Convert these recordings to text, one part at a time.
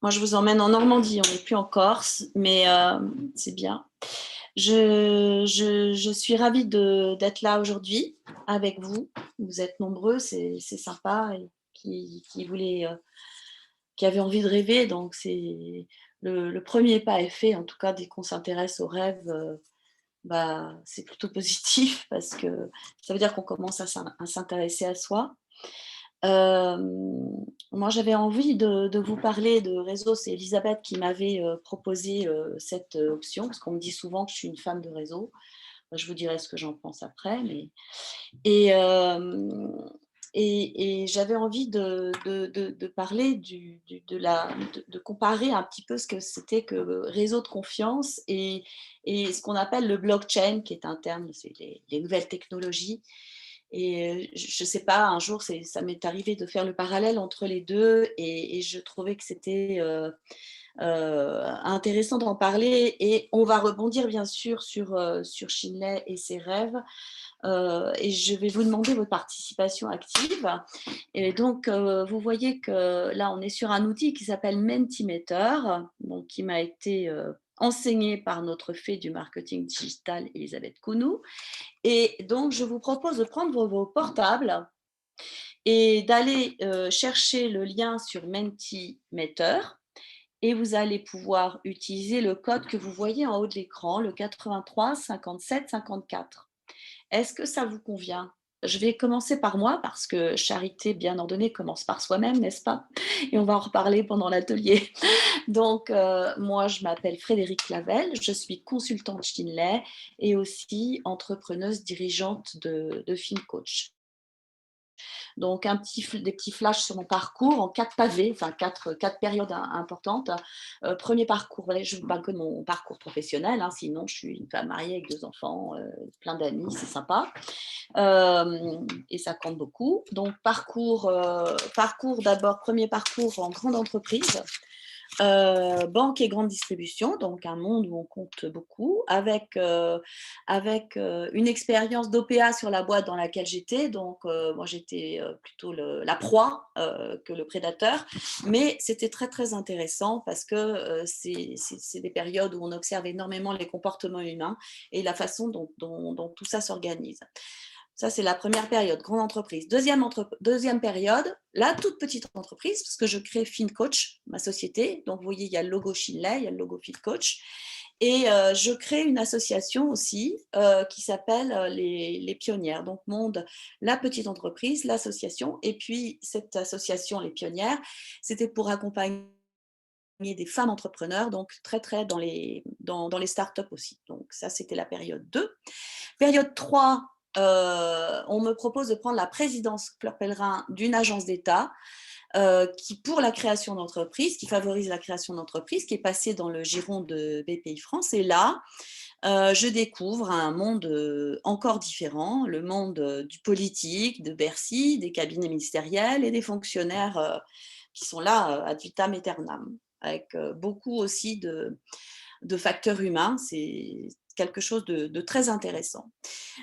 Moi, je vous emmène en Normandie, on n'est plus en Corse, mais c'est bien. Je suis ravie d'être là aujourd'hui avec vous. Vous êtes nombreux, c'est sympa, et qui voulaient, qui avaient envie de rêver. Donc, le premier pas est fait. En tout cas, dès qu'on s'intéresse aux rêves, bah, c'est plutôt positif parce que ça veut dire qu'on commence à s'intéresser à soi. Moi, j'avais envie de vous parler de réseau. C'est Elisabeth qui m'avait proposé cette option, parce qu'on me dit souvent que je suis une femme de réseau. Je vous dirai ce que j'en pense après. Et, euh, et j'avais envie de parler de comparer un petit peu ce que c'était que le réseau de confiance et ce qu'on appelle le blockchain, qui est un terme, c'est les nouvelles technologies. Et je ne sais pas, un jour, ça m'est arrivé de faire le parallèle entre les deux et je trouvais que c'était intéressant d'en parler. Et on va rebondir bien sûr sur Shinley et ses rêves. Et je vais vous demander votre participation active. Et donc, vous voyez que là, on est sur un outil qui s'appelle Mentimeter, donc, qui m'a été enseigné par notre fée du marketing digital, Elisabeth Kounou. Et donc, je vous propose de prendre vos portables et d'aller chercher le lien sur Mentimeter. Et vous allez pouvoir utiliser le code que vous voyez en haut de l'écran, le 83 57 54. Est-ce que ça vous convient? Je vais commencer par moi parce que charité bien ordonnée commence par soi-même, n'est-ce pas? Et on va en reparler pendant l'atelier. Donc, moi, je m'appelle Frédérique Clavel, je suis consultante Shinley et aussi entrepreneuse dirigeante de FinCoach. Donc, des petits flashs sur mon parcours en 4 pavés, enfin 4 périodes importantes. Premier parcours, voilà, je ne vous parle que de mon parcours professionnel, hein, sinon je suis une femme mariée avec 2 enfants, plein d'amis, c'est sympa. Et ça compte beaucoup. Donc, parcours d'abord, premier parcours en grande entreprise. Banque et grande distribution, donc un monde où on compte beaucoup, avec une expérience d'OPA sur la boîte dans laquelle j'étais. Donc, moi, j'étais plutôt la proie que le prédateur, mais c'était très, très intéressant parce que c'est des périodes où on observe énormément les comportements humains et la façon dont tout ça s'organise. Ça, c'est la première période, grande entreprise. Deuxième période, la toute petite entreprise, parce que je crée FinCoach, ma société. Donc, vous voyez, il y a le logo Shinley, il y a le logo FinCoach. Et je crée une association aussi qui s'appelle les Pionnières. Donc, Monde, la petite entreprise, l'association. Et puis, cette association, les Pionnières, c'était pour accompagner des femmes entrepreneurs, donc très, très dans les startups aussi. Donc, ça, c'était la période 2. Période 3, on me propose de prendre la présidence Fleur Pellerin d'une agence d'État qui, pour la création d'entreprises, qui favorise la création d'entreprises, qui est passée dans le giron de BPI France. Et là, je découvre un monde encore différent, le monde du politique, de Bercy, des cabinets ministériels et des fonctionnaires qui sont là ad vitam aeternam, avec beaucoup aussi de facteurs humains. C'est quelque chose de très intéressant.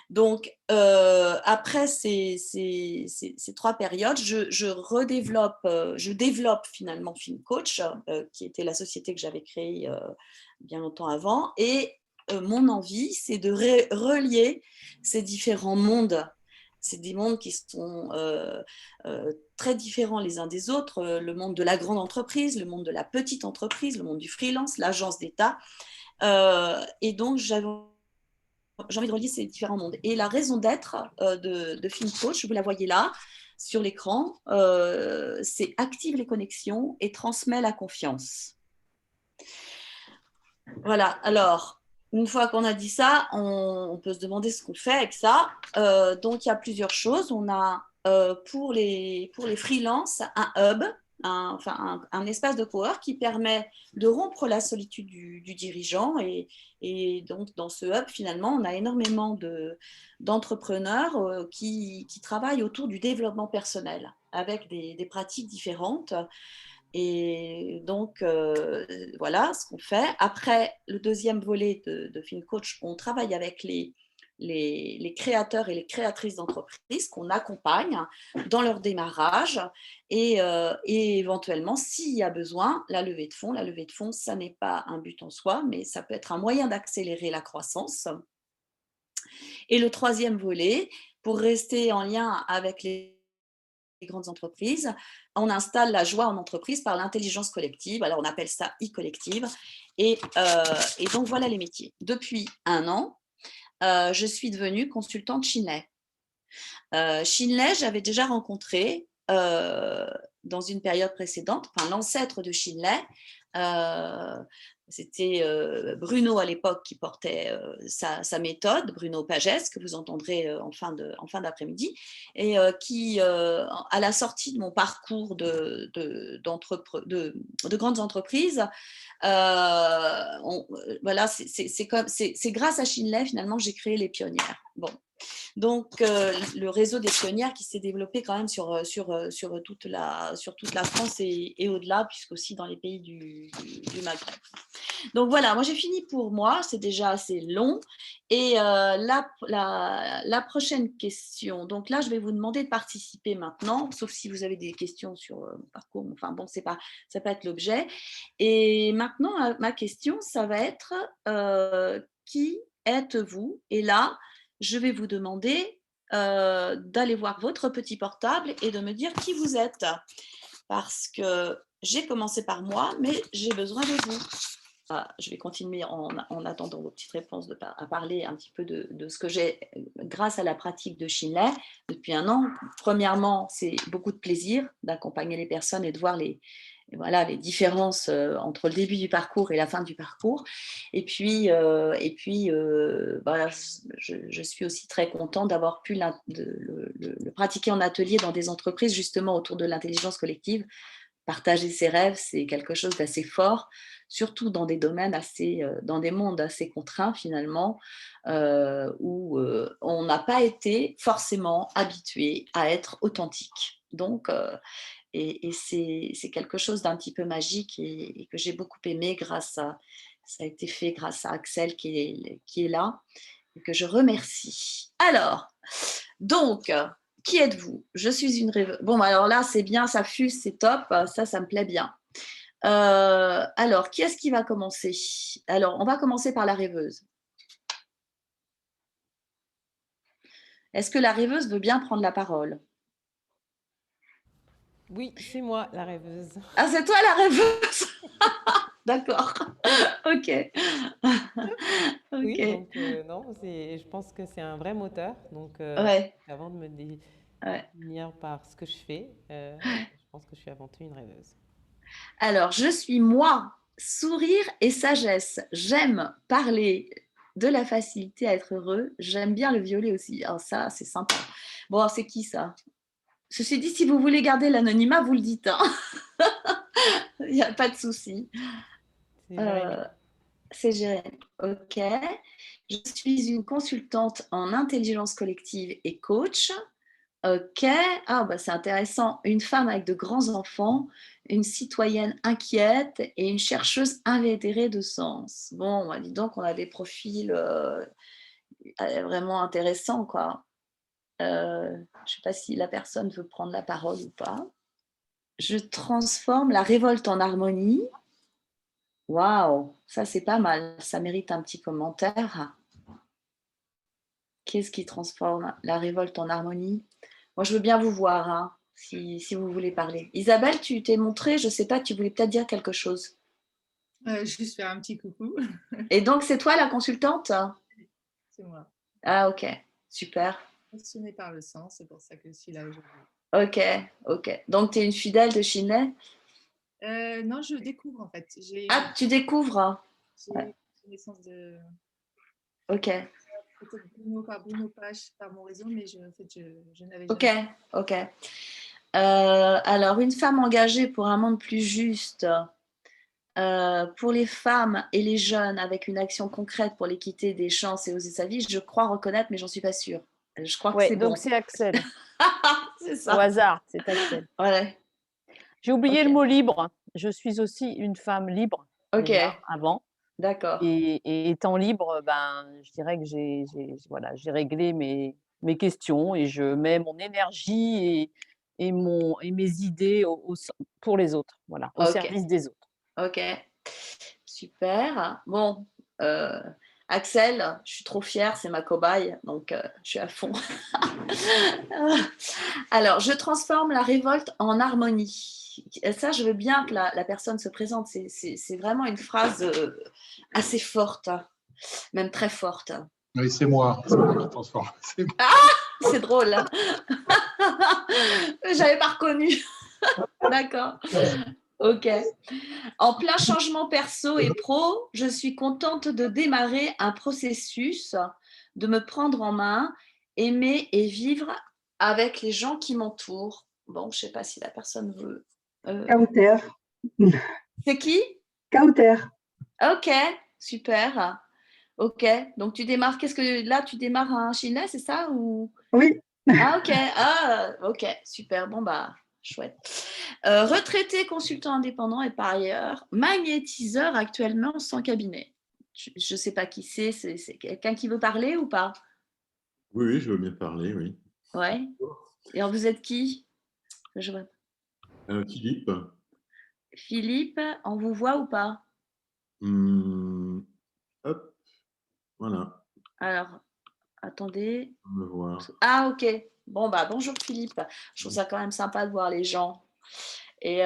Donc, après ces 3 périodes, je développe finalement FinCoach, qui était la société que j'avais créée bien longtemps avant. Et mon envie, c'est de relier ces différents mondes. C'est des mondes qui sont très différents les uns des autres. Le monde de la grande entreprise, le monde de la petite entreprise, le monde du freelance, l'agence d'État. Et donc, j'ai envie de relier ces différents mondes. Et la raison d'être de FinCoach, vous la voyez là, sur l'écran, c'est active les connexions et transmet la confiance. Voilà, alors, une fois qu'on a dit ça, on peut se demander ce qu'on fait avec ça. Donc, il y a plusieurs choses. On a pour les freelances un hub, un espace de power qui permet de rompre la solitude du dirigeant. Et donc, dans ce hub, finalement, on a énormément d'entrepreneurs qui travaillent autour du développement personnel avec des pratiques différentes. Et donc, voilà ce qu'on fait. Après le deuxième volet de FinCoach, on travaille avec les les créateurs et les créatrices d'entreprises qu'on accompagne dans leur démarrage et éventuellement, s'il y a besoin, la levée de fonds. La levée de fonds, ça n'est pas un but en soi, mais ça peut être un moyen d'accélérer la croissance. Et le troisième volet, pour rester en lien avec les grandes entreprises, on installe la joie en entreprise par l'intelligence collective. Alors, on appelle ça e-collective. Et donc, voilà les métiers. Depuis 1 an, je suis devenue consultante Shinley. Shinley, j'avais déjà rencontré dans une période précédente, enfin l'ancêtre de Shinley, c'était Bruno à l'époque qui portait sa méthode, Bruno Pagès, que vous entendrez en fin d'après-midi, et qui, à la sortie de mon parcours de grandes entreprises, voilà, c'est grâce à Shinley finalement que j'ai créé les pionnières. Bon. Donc, le réseau des pionnières qui s'est développé quand même sur toute la France et au-delà, puisqu'aussi dans les pays du Maghreb. Donc voilà, moi j'ai fini pour moi, c'est déjà assez long. Et la prochaine question, donc là je vais vous demander de participer maintenant, sauf si vous avez des questions sur mon parcours, enfin bon, ça peut être l'objet. Et maintenant, ma question, ça va être qui êtes-vous? Et là, je vais vous demander d'aller voir votre petit portable et de me dire qui vous êtes. Parce que j'ai commencé par moi, mais j'ai besoin de vous. Je vais continuer en attendant vos petites réponses à parler un petit peu de ce que j'ai grâce à la pratique de Shinley depuis 1 an. Premièrement, c'est beaucoup de plaisir d'accompagner les personnes et de voir les différences entre le début du parcours et la fin du parcours. Et puis, je suis aussi très contente d'avoir pu le pratiquer en atelier dans des entreprises justement autour de l'intelligence collective. Partager ses rêves, c'est quelque chose d'assez fort, surtout dans des domaines dans des mondes assez contraints finalement, où on n'a pas été forcément habitué à être authentique. Donc, et c'est quelque chose d'un petit peu magique et que j'ai beaucoup aimé ça a été fait grâce à Axel qui est là et que je remercie. Alors, donc, qui êtes-vous? Je suis une rêveuse. Bon, alors là, c'est bien, ça fuse, c'est top, ça me plaît bien. Alors, qui est-ce qui va commencer? Alors, on va commencer par la rêveuse. Est-ce que la rêveuse veut bien prendre la parole? Oui, c'est moi la rêveuse. Ah, c'est toi la rêveuse? D'accord. Ok. Oui, Ok. donc non, je pense que c'est un vrai moteur. Donc, Ouais. avant de me Ouais. définir par ce que je fais, je pense que je suis avant tout une rêveuse. Alors, je suis moi, sourire et sagesse. J'aime parler de la facilité à être heureux. J'aime bien le violet aussi. Alors ça, c'est sympa. Bon, alors, c'est qui ça? Ceci dit, si vous voulez garder l'anonymat, vous le dites. Hein. Il n'y a pas de souci. C'est Jérémy. Euh, c'est Jérémy. Ok. Je suis une consultante en intelligence collective et coach. Ok. Ah, bah, c'est intéressant. Une femme avec de grands enfants, une citoyenne inquiète et une chercheuse invétérée de sens. Bon, bah, dis donc, on a des profils vraiment intéressants, quoi. Je ne sais pas si la personne veut prendre la parole ou pas. Je transforme la révolte en harmonie. Waouh, ça c'est pas mal, ça mérite un petit commentaire. Qu'est-ce qui transforme la révolte en harmonie? Moi, je veux bien vous voir, hein, si vous voulez parler. Isabelle, tu t'es montrée, je sais pas, tu voulais peut-être dire quelque chose. Juste faire un petit coucou. Et donc, c'est toi la consultante? C'est moi. Ah, ok, super. Passionnée par le sens, c'est pour ça que je suis là aujourd'hui. Ok, ok. Donc, tu es une fidèle de Shinley? Non, je découvre en fait. Ah, tu découvres? J'ai Ouais. connaissance de Ok, peut-être Bruno Page par mon réseau, mais en fait, je n'avais ok, jamais. ok. Alors, une femme engagée pour un monde plus juste. Pour les femmes et les jeunes avec une action concrète pour l'équité des chances et oser sa vie, je crois reconnaître, mais j'en suis pas sûre. Je crois que Ouais, c'est donc bon. c'est Axel. C'est Au ça. hasard, c'est Axel. Ouais. J'ai oublié Ok. le mot libre. Je suis aussi une femme libre, Ok. déjà, avant. D'accord. Et étant libre, ben, je dirais que voilà, j'ai réglé mes questions et je mets mon énergie et mes idées pour les autres, voilà, au OK, service des autres. OK. Super. Bon, heu, Axel, je suis trop fière, c'est ma cobaye, donc je suis à fond. Alors, je transforme la révolte en harmonie. Et ça, je veux bien que la personne se présente. C'est vraiment une phrase assez forte, hein, même très forte. Oui, c'est moi qui transforme. C'est moi. C'est drôle, hein. J'avais pas reconnu. D'accord. Ok. En plein changement perso et pro, je suis contente de démarrer un processus, de me prendre en main, aimer et vivre avec les gens qui m'entourent. Bon, je sais pas si la personne veut. Kauter. C'est qui? Kauter. Ok, super. Ok, donc tu démarres. Qu'est-ce que là tu démarres un chinois, c'est ça ou? Oui. Ah, ok, super. Bon bah chouette. Retraité, consultant indépendant et par ailleurs magnétiseur actuellement sans cabinet. Je ne sais pas qui c'est quelqu'un qui veut parler ou pas? Oui, oui, je veux bien parler, oui. Ouais. Et alors vous êtes qui? Je vois. Philippe, Philippe, on vous voit ou pas? hop, voilà, Alors, attendez. on me voit. Ah, ok. Bon, bah bonjour Philippe. Je trouve ça quand même sympa de voir les gens. Et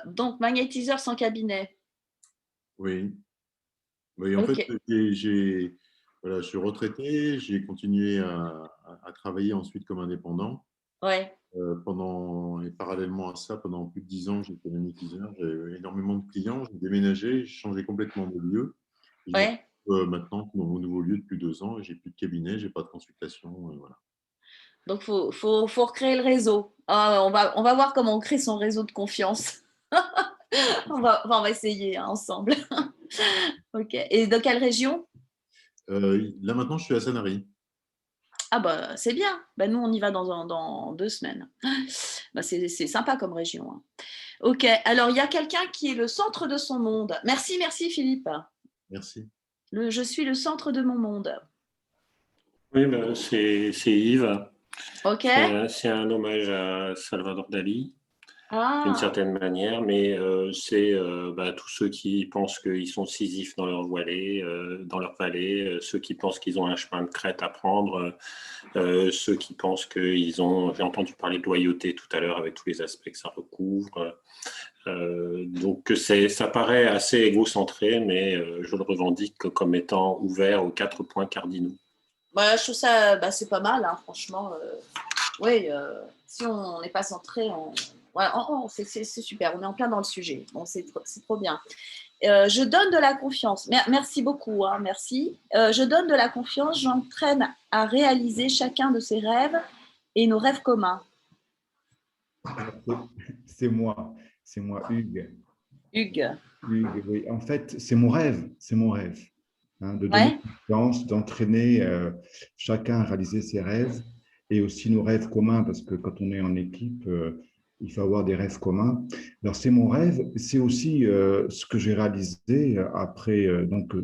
donc, magnétiseur sans cabinet. Oui. Oui, en fait, Ok. voilà, je suis retraité, j'ai continué à travailler ensuite comme indépendant. Ouais. Et parallèlement à ça, pendant plus de 10 ans, j'étais magnétiseur, j'ai eu énormément de clients, j'ai déménagé, j'ai changé complètement de lieu. Et je me Ouais. retrouve maintenant dans mon nouveau lieu depuis 2 ans et j'ai plus de cabinet, j'ai pas de consultation. Voilà. Donc, faut recréer le réseau. Ah, on va voir comment on crée son réseau de confiance. On va essayer hein, ensemble. Ok. Et dans quelle région? Là maintenant, je suis à Sanary. Ah bah c'est bien. Bah, nous, on y va dans 2 semaines. Bah, c'est sympa comme région. Hein. Ok. Alors, il y a quelqu'un qui est le centre de son monde. Merci, merci Philippe. Merci. Je suis le centre de mon monde. Oui, ben, c'est Yves. Ok. C'est un hommage à Salvador Dali, d'une Ah, certaine manière, mais c'est tous ceux qui pensent qu'ils sont Sisyphe dans leur vallée, ceux qui pensent qu'ils ont un chemin de crête à prendre, ceux qui pensent qu'ils ont. J'ai entendu parler de loyauté tout à l'heure avec tous les aspects que ça recouvre. Donc ça paraît assez égocentré, mais je le revendique comme étant ouvert aux 4 points cardinaux. bah, je trouve ça, bah, c'est pas mal, hein, franchement. Oui, si on n'est pas centré, ouais, c'est super, on est en plein dans le sujet. Bon, c'est trop bien. Je donne de la confiance. Merci beaucoup, hein, merci. Je donne de la confiance, j'entraîne à réaliser chacun de ses rêves et nos rêves communs. C'est moi, Hugues. Hugues. Hugues, oui. En fait, c'est mon rêve, hein, de donner Ouais, confiance, d'entraîner chacun à réaliser ses rêves et aussi nos rêves communs, parce que quand on est en équipe, il faut avoir des rêves communs. Alors, c'est mon rêve, c'est aussi ce que j'ai réalisé après,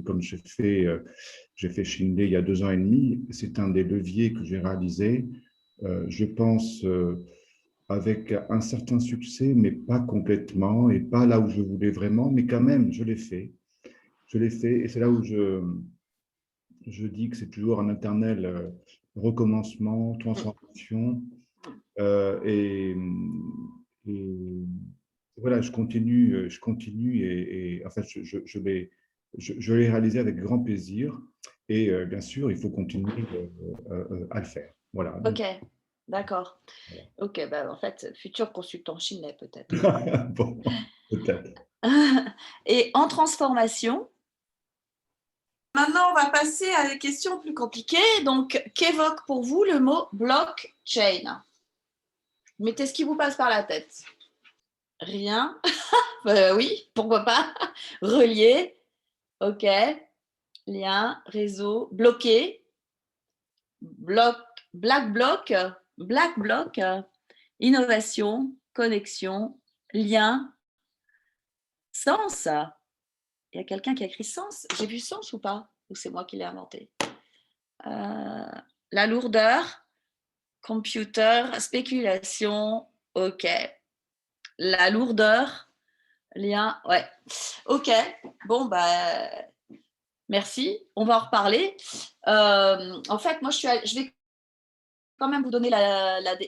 comme j'ai fait Shinley il y a 2 ans et demi, c'est un des leviers que j'ai réalisé, je pense, avec un certain succès, mais pas complètement, et pas là où je voulais vraiment, mais quand même, je l'ai fait. Je l'ai fait, et c'est là où je dis que c'est toujours un éternel recommencement, transformation, euh, et, et voilà, je continue, et en fait, je l'ai réalisé avec grand plaisir, et bien sûr, il faut continuer à le faire. Voilà. ok, d'accord. Ok, bah, en fait, futur consultant chinois peut-être. Bon, peut-être. Et en transformation. Maintenant, on va passer à des questions plus compliquées. Donc, qu'évoque pour vous le mot blockchain? Mettez ce qui vous passe par la tête. Rien. Oui, pourquoi pas. Relier. Ok. Lien, réseau, bloqué. Bloc, black bloc, innovation, connexion, lien, sens. Il y a quelqu'un qui a écrit sens. J'ai vu sens ou pas? Ou c'est moi qui l'ai inventé? La lourdeur, computer, spéculation, ok. La lourdeur, lien, ouais. Ok, bon, bah, merci. On va en reparler. En fait, moi, je vais quand même vous donner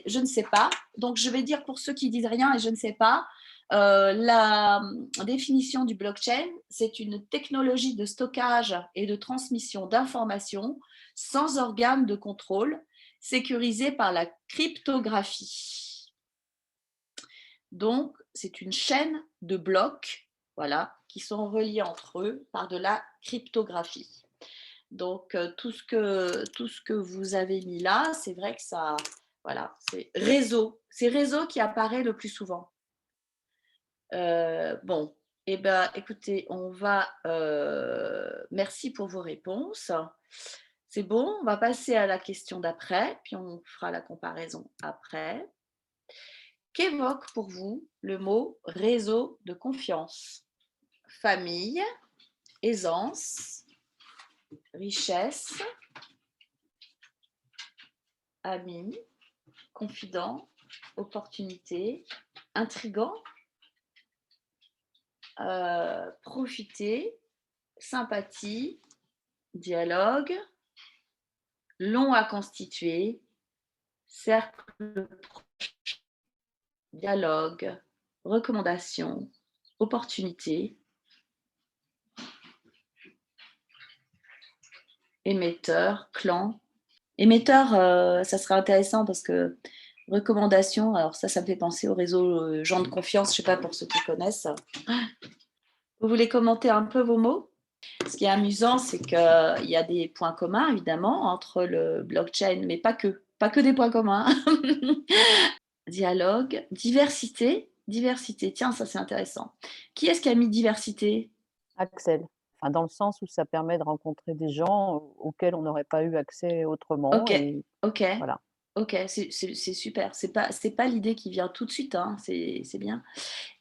je ne sais pas. Donc, je vais dire pour ceux qui disent rien et je ne sais pas, la définition du blockchain, c'est une technologie de stockage et de transmission d'informations sans organe de contrôle, sécurisée par la cryptographie. Donc, c'est une chaîne de blocs, voilà, qui sont reliés entre eux par de la cryptographie. Donc, tout ce que vous avez mis là, c'est vrai que ça, voilà, c'est réseau. C'est réseau qui apparaît le plus souvent. Bon, eh ben, écoutez, on va. Merci pour vos réponses. C'est bon, on va passer à la question d'après, puis on fera la comparaison après. Qu'évoque pour vous le mot réseau de confiance? Famille, aisance, richesse, amis, confident, opportunité, intrigant, profiter, sympathie, dialogue, long à constituer, cercle proche, dialogue, recommandation, opportunité, émetteur, clan. Émetteur, ça sera intéressant parce que recommandation, alors ça me fait penser au réseau gens de confiance, je ne sais pas pour ceux qui connaissent. Vous voulez commenter un peu vos mots? Ce qui est amusant, c'est qu'il y a des points communs, évidemment, entre le blockchain, mais pas que des points communs. Dialogue, diversité, tiens, ça c'est intéressant. Qui est-ce qui a mis diversité? Axel. Enfin, dans le sens où ça permet de rencontrer des gens auxquels on n'aurait pas eu accès autrement. Ok, Et ok. voilà. Ok, c'est super. C'est pas l'idée qui vient tout de suite, hein. C'est bien.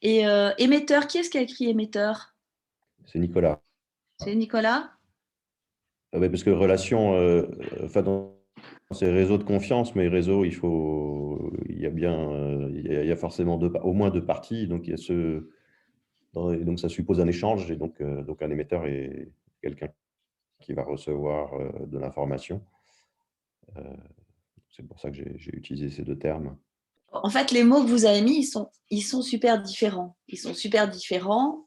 Et émetteur, qui est-ce qui a écrit émetteur? C'est Nicolas. C'est Nicolas? Oui, parce que relation, enfin, dans ces réseaux de confiance, mais réseau, il y a bien, il y a forcément au moins deux parties. Donc, il y a et donc ça suppose un échange. Et donc un émetteur est quelqu'un qui va recevoir de l'information. C'est pour ça que j'ai utilisé ces deux termes. En fait, les mots que vous avez mis, ils sont super différents. Ils sont super différents.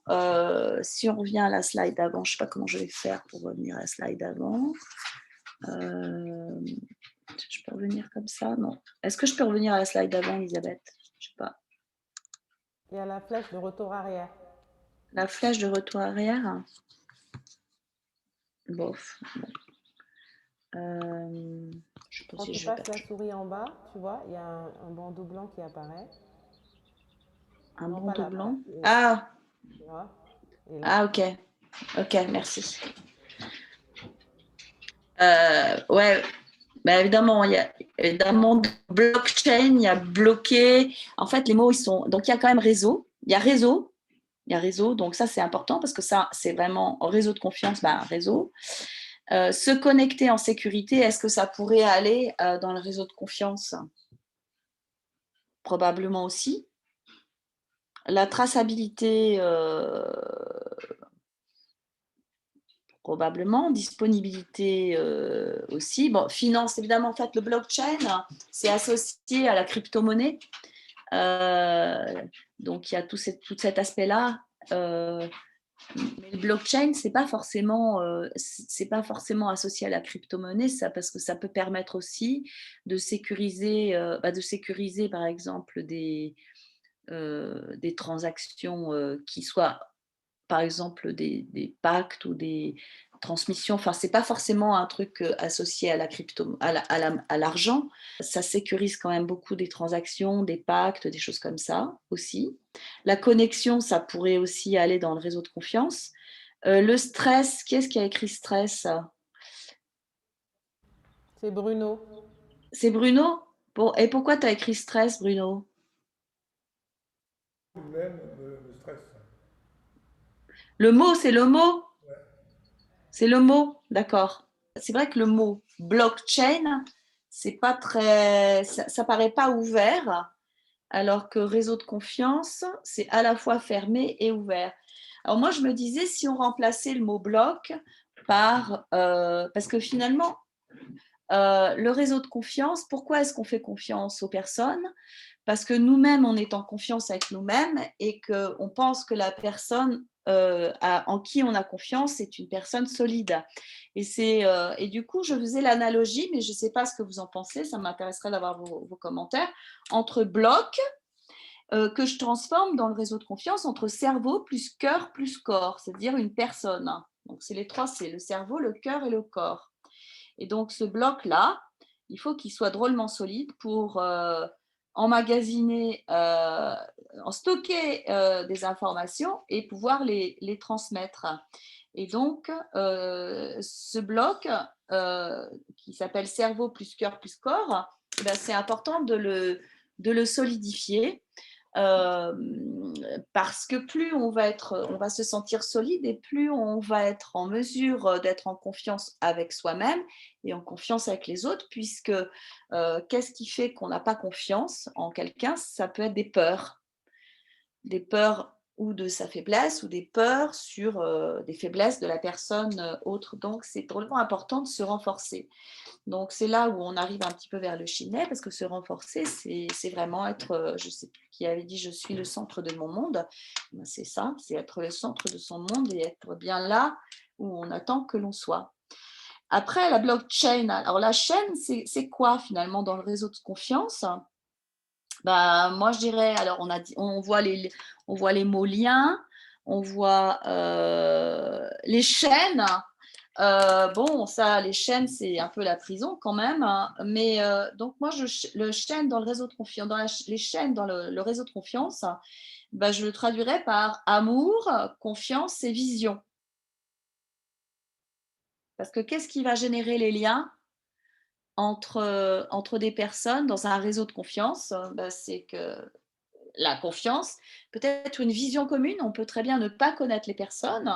Si on revient à la slide d'avant, je ne sais pas comment je vais faire pour revenir à la slide d'avant. Je peux revenir comme ça? Non. Est-ce que je peux revenir à la slide d'avant, Elisabeth? Je ne sais pas. Il y a la flèche de retour arrière. La flèche de retour arrière? Bof. Bon. Je Quand tu passes la souris en bas, tu vois, il y a un bandeau blanc qui apparaît. Un Non, bandeau pas là, blanc? là. Ah! Tu vois? Et là, Ah, ok. Ok, merci. Ouais, bah, évidemment, il y a évidemment blockchain, il y a bloqué. En fait, les mots, ils sont. Donc, il y a quand même réseau. Il y a réseau. Il y a réseau. Donc, ça, c'est important parce que ça, c'est vraiment réseau de confiance, bah, réseau. Se connecter en sécurité, est-ce que ça pourrait aller dans le réseau de confiance? Probablement aussi. La traçabilité, probablement. Disponibilité aussi. Bon, finance, évidemment, en fait, le blockchain, c'est associé à la crypto-monnaie. Donc, il y a tout cet aspect-là. Mais le blockchain, c'est pas forcément associé à la crypto-monnaie, ça, parce que ça peut permettre aussi de sécuriser, par exemple, des transactions qui soient, par exemple, des pactes ou des transmissions. Enfin, c'est pas forcément un truc associé à la crypto, à l'argent. Ça sécurise quand même beaucoup des transactions, des pactes, des choses comme ça aussi. La connexion, ça pourrait aussi aller dans le réseau de confiance. Le stress, qui est-ce qui a écrit stress? c'est Bruno. C'est Bruno? Bon, et pourquoi tu as écrit stress, Bruno? Lui-même me stresse. Le mot, c'est le mot? C'est le mot, d'accord. C'est vrai que le mot blockchain, c'est pas très, ça paraît pas ouvert, alors que réseau de confiance, c'est à la fois fermé et ouvert. Alors moi, je me disais, si on remplaçait le mot bloc par, parce que finalement, le réseau de confiance, pourquoi est-ce qu'on fait confiance aux personnes? Parce que nous-mêmes, on est en confiance avec nous-mêmes et qu'on pense que la personne en qui on a confiance est une personne solide. Et du coup, je faisais l'analogie, mais je ne sais pas ce que vous en pensez, ça m'intéresserait d'avoir vos commentaires, entre bloc, que je transforme dans le réseau de confiance, entre cerveau plus cœur plus corps, c'est-à-dire une personne. Donc, c'est les 3 C, le cerveau, le cœur et le corps. Et donc, ce bloc-là, il faut qu'il soit drôlement solide pour emmagasiner, stocker des informations et pouvoir les transmettre. Et donc, ce bloc qui s'appelle cerveau plus cœur plus corps, ben, c'est important de le solidifier. Parce que plus on va se sentir solide et plus on va être en mesure d'être en confiance avec soi-même et en confiance avec les autres, puisque qu'est-ce qui fait qu'on n'a pas confiance en quelqu'un? Ça peut être des peurs ou de sa faiblesse ou des peurs sur des faiblesses de la personne autre. Donc, c'est drôlement important de se renforcer. Donc, c'est là où on arrive un petit peu vers le Shinai, parce que se renforcer, c'est vraiment être, je ne sais plus qui avait dit, je suis le centre de mon monde. Ben, c'est ça, c'est être le centre de son monde et être bien là où on attend que l'on soit. Après, la blockchain, alors la chaîne, c'est quoi finalement dans le réseau de confiance? Ben, moi, je dirais, alors on voit les mots liens, on voit les chaînes. Bon, ça, les chaînes, c'est un peu la prison quand même, hein. Mais donc moi, le chaîne dans le réseau de confiance, les chaînes dans le réseau de confiance, ben, je le traduirais par amour, confiance et vision. Parce que qu'est-ce qui va générer les liens entre des personnes dans un réseau de confiance? Ben, c'est que la confiance, peut-être une vision commune. On peut très bien ne pas connaître les personnes.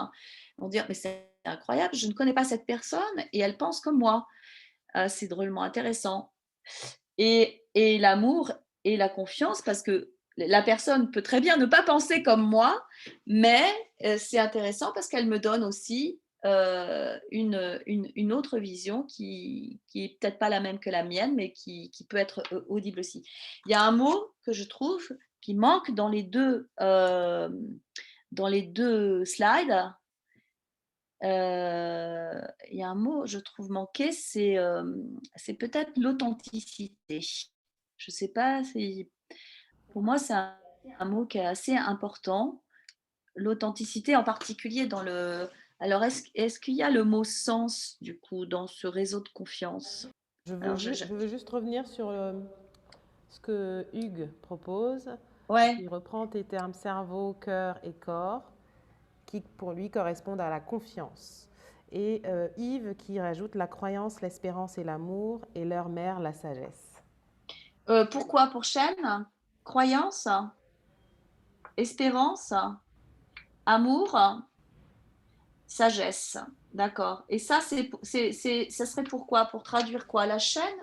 On dire, mais c'est incroyable, je ne connais pas cette personne et elle pense comme moi. C'est drôlement intéressant. Et l'amour et la confiance, parce que la personne peut très bien ne pas penser comme moi, mais c'est intéressant parce qu'elle me donne aussi une autre vision qui est peut-être pas la même que la mienne, mais qui peut être audible aussi. Il y a un mot que je trouve qui manque dans les deux slides. Il y a un mot, je trouve, manqué, c'est peut-être l'authenticité. Je ne sais pas si... Pour moi, c'est un mot qui est assez important. L'authenticité, en particulier dans le... Alors, est-ce qu'il y a le mot sens, du coup, dans ce réseau de confiance? Je Alors, veux juste revenir sur ce que Hugues propose. Ouais. Il reprend tes termes cerveau, cœur et corps, qui pour lui correspondent à la confiance. Et Yves qui rajoute la croyance, l'espérance et l'amour, et leur mère, la sagesse. Pourquoi pour chaîne? Croyance, espérance, amour, sagesse. D'accord. Et ça, ça serait pourquoi? Pour traduire quoi? La chaîne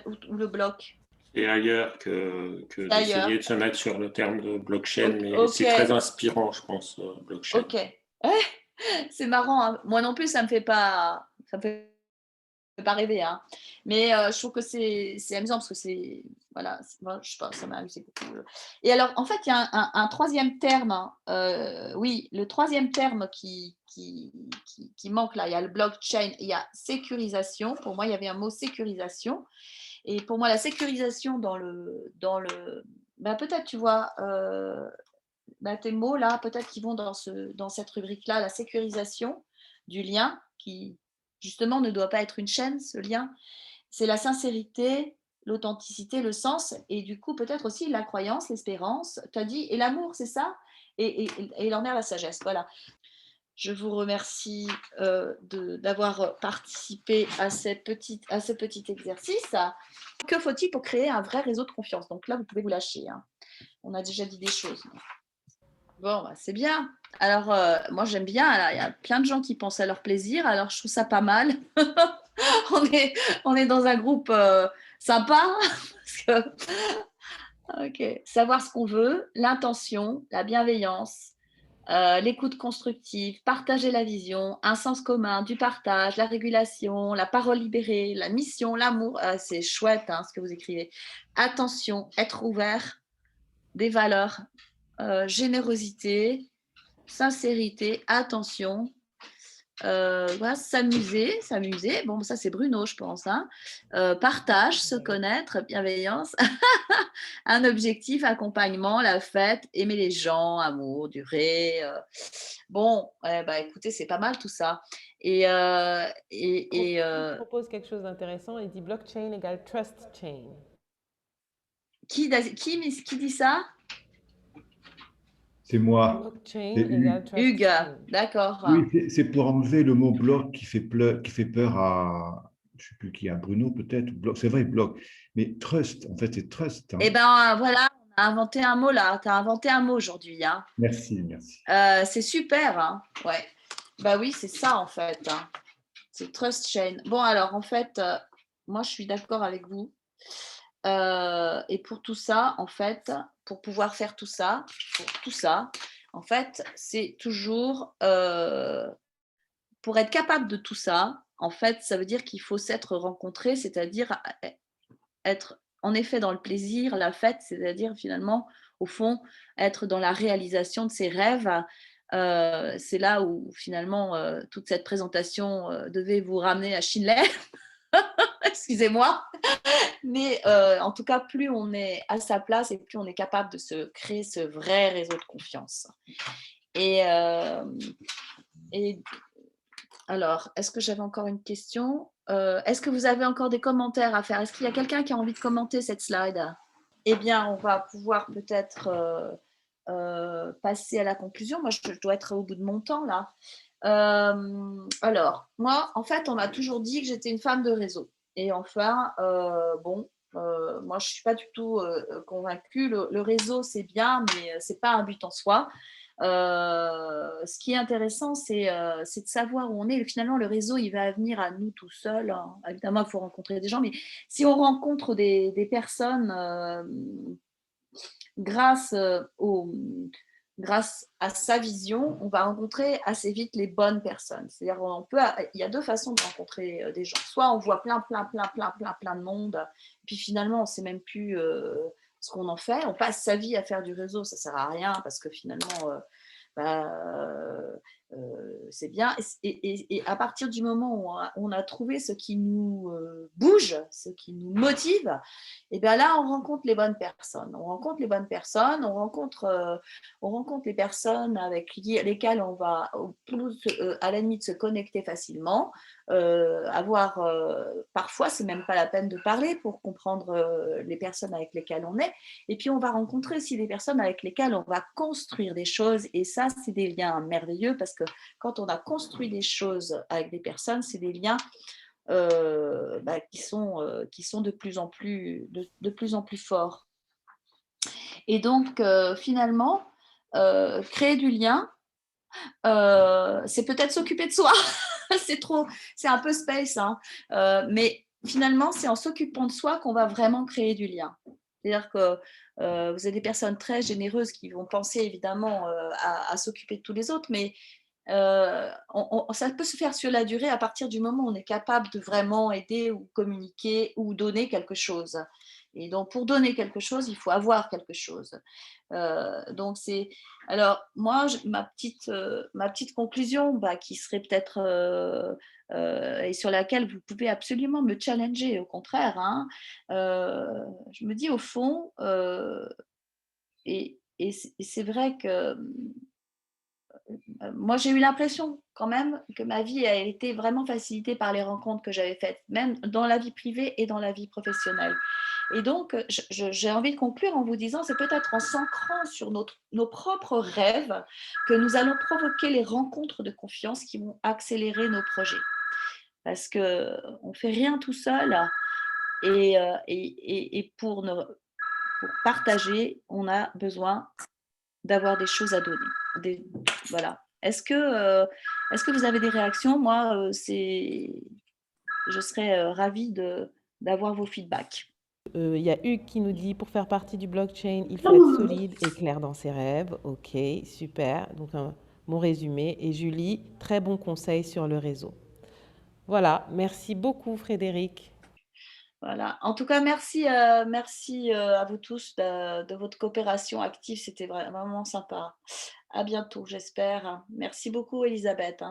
ou le bloc? C'est ailleurs que d'essayer de se mettre sur le terme de blockchain, mais c'est très inspirant, je pense, blockchain. Ok. C'est marrant, hein. Moi non plus, ça me fait pas rêver, hein. Mais je trouve que c'est amusant parce que c'est, voilà, moi, je sais pas, ça m'a amusé beaucoup. Et alors, en fait, il y a un troisième terme, hein. Oui, le troisième terme qui manque là, il y a le blockchain, il y a sécurisation. Pour moi, il y avait un mot sécurisation. Et pour moi, la sécurisation dans le ben, peut-être, tu vois, ben, tes mots là, peut-être qu'ils vont dans cette rubrique-là, la sécurisation du lien, qui justement ne doit pas être une chaîne, ce lien. C'est la sincérité, l'authenticité, le sens, et du coup peut-être aussi la croyance, l'espérance, tu as dit, et l'amour, c'est ça, et l'honneur, la sagesse, voilà. Je vous remercie d'avoir participé à ce petit exercice. Que faut-il pour créer un vrai réseau de confiance? Donc là, vous pouvez vous lâcher, hein. On a déjà dit des choses. Bon, bah, c'est bien. Alors, moi, j'aime bien. Alors, il y a plein de gens qui pensent à leur plaisir. Alors, je trouve ça pas mal. On est dans un groupe sympa. Parce que, ok. Savoir ce qu'on veut, l'intention, la bienveillance, l'écoute constructive, partager la vision, un sens commun, du partage, la régulation, la parole libérée, la mission, l'amour. Ah, c'est chouette hein, ce que vous écrivez. Attention, être ouvert, des valeurs, générosité, sincérité, attention, voilà, s'amuser, bon ça c'est Bruno je pense, hein. Partage, se connaître, bienveillance, un objectif, accompagnement, la fête, aimer les gens, amour, durée. Bon, bah, écoutez, c'est pas mal tout ça. Et, Il propose quelque chose d'intéressant. Il dit blockchain égale trust chain. qui dit ça? C'est moi. Blockchain C'est égale trust Hugues, chain. d'accord. Oui, c'est pour enlever le mot bloc qui fait peur à, je ne sais plus qui, à Bruno peut-être. C'est vrai, bloc. Mais trust, en fait, c'est trust. Hein. Eh ben voilà, on a inventé un mot là. Tu as inventé un mot aujourd'hui. Hein. Merci, merci. C'est super. Hein. Ouais. Bah oui, c'est ça en fait. Hein. C'est trust chain. Bon, alors en fait, moi je suis d'accord avec vous. Et pour tout ça, en fait, pour pouvoir faire tout ça, en fait, c'est toujours pour être capable de tout ça. En fait, ça veut dire qu'il faut s'être rencontré, c'est-à-dire être en effet dans le plaisir, la fête, c'est-à-dire finalement, au fond, être dans la réalisation de ses rêves. C'est là où finalement toute cette présentation devait vous ramener à Schindler. Excusez-moi. Mais en tout cas, plus on est à sa place et plus on est capable de se créer ce vrai réseau de confiance. Et alors, est-ce que j'avais encore une question? Est-ce que vous avez encore des commentaires à faire? Est-ce qu'il y a quelqu'un qui a envie de commenter cette slide? Eh bien, on va pouvoir peut-être passer à la conclusion. Moi, je dois être au bout de mon temps là. Alors, moi, en fait, on m'a toujours dit que j'étais une femme de réseau. Et enfin, bon, moi, je ne suis pas du tout convaincue. Le réseau, c'est bien, mais ce n'est pas un but en soi. Ce qui est intéressant, c'est de savoir où on est. Finalement, le réseau, il va venir à nous tout seul. Hein. Évidemment, il faut rencontrer des gens, mais si on rencontre des personnes grâce à sa vision, on va rencontrer assez vite les bonnes personnes. C'est-à-dire, il y a deux façons de rencontrer des gens. Soit on voit plein de monde, et puis finalement, on ne sait même plus ce qu'on en fait. On passe sa vie à faire du réseau, ça ne sert à rien, parce que finalement, c'est bien. Et à partir du moment où on a trouvé ce qui nous bouge, ce qui nous motive, et bien là, on rencontre les bonnes personnes. On rencontre les personnes avec lesquelles on va à la limite se connecter facilement. Parfois, c'est même pas la peine de parler pour comprendre les personnes avec lesquelles on est. Et puis, on va rencontrer aussi des personnes avec lesquelles on va construire des choses. Et ça, c'est des liens merveilleux parce que quand on a construit des choses avec des personnes, c'est des liens qui sont de plus en plus forts. Et donc, finalement, créer du lien, c'est peut-être s'occuper de soi. C'est un peu space, hein. Mais finalement, c'est en s'occupant de soi qu'on va vraiment créer du lien. C'est-à-dire que vous avez des personnes très généreuses qui vont penser évidemment à s'occuper de tous les autres, mais ça peut se faire sur la durée à partir du moment où on est capable de vraiment aider ou communiquer ou donner quelque chose. Et donc, pour donner quelque chose, il faut avoir quelque chose. Donc, c'est... Alors, moi, ma petite conclusion, qui serait peut-être... et sur laquelle vous pouvez absolument me challenger, au contraire, hein, je me dis au fond, et c'est vrai que moi, j'ai eu l'impression quand même que ma vie a été vraiment facilitée par les rencontres que j'avais faites, même dans la vie privée et dans la vie professionnelle. Et donc, j'ai envie de conclure en vous disant, c'est peut-être en s'ancrant sur nos propres rêves que nous allons provoquer les rencontres de confiance qui vont accélérer nos projets. Parce qu'on ne fait rien tout seul et pour partager, on a besoin d'avoir des choses à donner, Voilà. Est-ce que vous avez des réactions? Moi, je serais ravie d'avoir vos feedbacks. Il y a Hugues qui nous dit, pour faire partie du blockchain, il faut être solide et clair dans ses rêves. Ok, super. Donc, mon résumé. Et Julie, très bon conseil sur le réseau. Voilà, merci beaucoup Frédéric. Voilà. En tout cas, merci à vous tous de votre coopération active. C'était vraiment sympa. À bientôt, j'espère. Merci beaucoup, Elisabeth.